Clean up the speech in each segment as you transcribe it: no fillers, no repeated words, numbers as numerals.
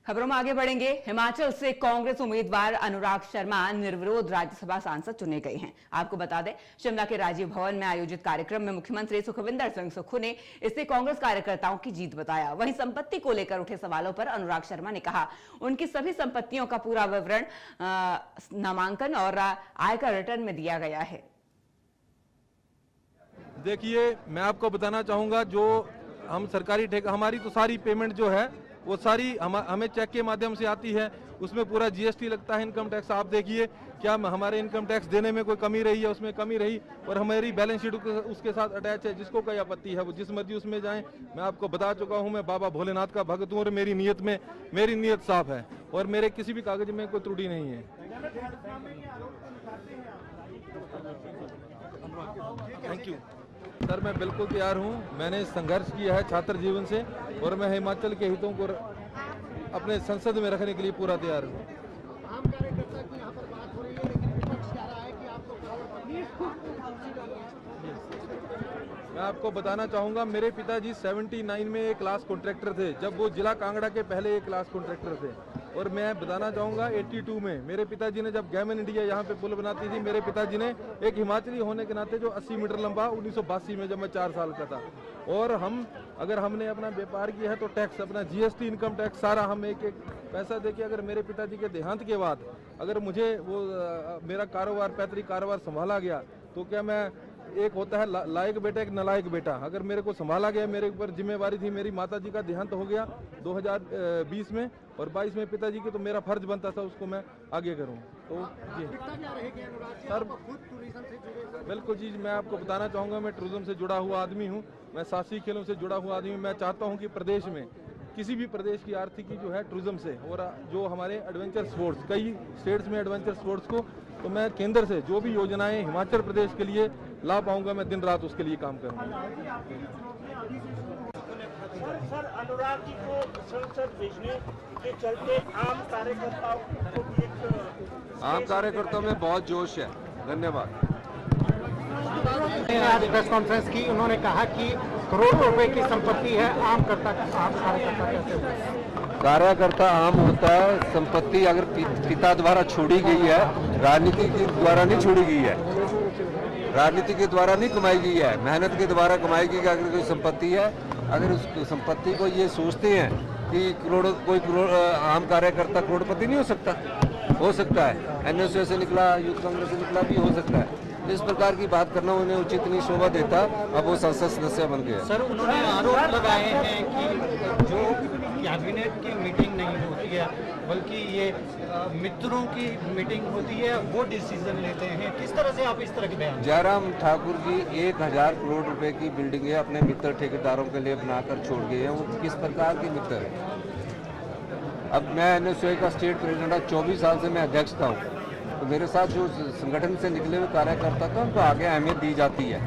खबरों में आगे बढ़ेंगे। हिमाचल से कांग्रेस उम्मीदवार अनुराग शर्मा निर्विरोध राज्यसभा सांसद चुने गए हैं। आपको बता दें, शिमला के राजीव भवन में आयोजित कार्यक्रम में मुख्यमंत्री सुखविंदर सिंह सुक्खू ने इसे कांग्रेस कार्यकर्ताओं की जीत बताया। वहीं संपत्ति को लेकर उठे सवालों पर अनुराग शर्मा ने कहा, उनकी सभी संपत्तियों का पूरा विवरण नामांकन और आयकर रिटर्न में दिया गया है। देखिए, मैं आपको बताना चाहूंगा, जो हम सरकारी ठेका, हमारी तो सारी पेमेंट जो है वो सारी हमें चेक के माध्यम से आती है। उसमें पूरा जीएसटी लगता है, इनकम टैक्स। आप देखिए क्या हमारे इनकम टैक्स देने में कोई कमी रही है, उसमें कमी रही, और हमारी बैलेंस शीट उसके साथ अटैच है। जिसको कोई आपत्ति है वो जिस मर्जी उसमें जाएं। मैं आपको बता चुका हूं, मैं बाबा भोलेनाथ का भक्त हूं और मेरी नीयत साफ है और मेरे किसी भी कागज में कोई त्रुटि नहीं है। थैंक यू सर, मैं बिल्कुल तैयार हूं। मैंने संघर्ष किया है छात्र जीवन से और मैं हिमाचल के हितों को अपने संसद में रखने के लिए पूरा तैयार हूं। आम कार्यकर्ता की यहाँ पर बात हो रही है, लेकिन विपक्ष कह रहा है कि आपको मैं आपको बताना चाहूंगा, मेरे पिताजी 79 में एक क्लास कॉन्ट्रैक्टर थे, जब वो जिला कांगड़ा के पहले एक क्लास कॉन्ट्रैक्टर थे। और मैं बताना चाहूंगा 82 में मेरे पिताजी ने, जब गैमन इंडिया यहाँ पे पुल बनाती थी, मेरे पिताजी ने एक हिमाचली होने के नाते जो 80 मीटर लंबा 1982 में, जब मैं 4 साल का था। और अगर हमने अपना व्यापार किया है तो टैक्स, अपना जीएसटी, इनकम टैक्स सारा हम एक एक पैसा देके, अगर मेरे पिताजी के देहांत के बाद अगर मुझे वो मेरा कारोबार, पैतृक कारोबार संभाला गया, तो क्या मैं, एक होता है लायक बेटा, एक नालायक बेटा, अगर मेरे को संभाला गया, मेरे ऊपर जिम्मेवारी थी, मेरी माताजी का देहांत हो गया 2020 में और 22 में पिताजी की, तो मेरा फर्ज बनता था उसको मैं आगे करूं। तो जी सर, बिल्कुल जी, मैं आपको बताना चाहूँगा, मैं टूरिज्म से जुड़ा हुआ आदमी हूँ, मैं साहसिक खेलों से जुड़ा हुआ आदमी हूँ। मैं चाहता हूँ कि प्रदेश में, किसी भी प्रदेश की आर्थिकी जो है टूरिज्म से, और जो हमारे एडवेंचर स्पोर्ट्स, कई स्टेट्स में एडवेंचर स्पोर्ट्स को, तो मैं केंद्र से जो भी योजनाएं हिमाचल प्रदेश के लिए ला पाऊंगा, मैं दिन रात उसके लिए काम करूंगा। सर, अनुराग जी को संसद भेजने के चलते आम कार्यकर्ताओं में बहुत जोश है। धन्यवाद। आज प्रेस कॉन्फ्रेंस की, उन्होंने कहा कि करोड़ों रुपए की संपत्ति है, आम कार्यकर्ता कैसे होगा? कार्यकर्ता आम होता है, संपत्ति अगर पिता द्वारा छोड़ी गई है, राजनीति के द्वारा नहीं छोड़ी गई है, राजनीति के द्वारा नहीं कमाई गई है, मेहनत के द्वारा कमाई गई। अगर कोई संपत्ति है, अगर उस संपत्ति को ये सोचते हैं कि कोई आम कार्यकर्ता करोड़पति नहीं हो सकता है। एनएसयू से निकला, यूथ कांग्रेस से निकला, भी हो सकता है। इस प्रकार की बात करना उन्हें उचित नहीं शोभा देता। अब वो संसद सदस्य बन गए। सर, उन्होंने आरोप लगाए हैं कि जो कैबिनेट की मीटिंग नहीं होती है, बल्कि ये मित्रों की मीटिंग होती है, वो डिसीजन लेते हैं। किस तरह से आप इस तरह के बयान? जयराम ठाकुर जी 1000 करोड़ रुपए की बिल्डिंगें अपने मित्र ठेकेदारों के लिए बनाकर छोड़ गए हैं। वो किस प्रकार के मित्र हैं? अब मैं एनएसयू का स्टेट प्रेसिडेंट, 24 साल से मैं अध्यक्ष था, तो मेरे साथ जो संगठन से निकले हुए कार्यकर्ता था, उनको आगे अहमियत दी जाती है।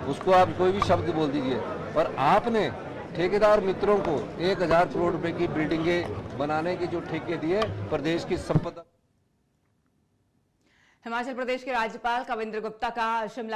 उसको आप कोई भी शब्द बोल दीजिए, पर आपने ठेकेदार मित्रों को 1000 करोड़ रुपए की बिल्डिंगें बनाने के जो ठेके दिए, प्रदेश की संपदा। हिमाचल प्रदेश के राज्यपाल कविंद्र गुप्ता का शिमला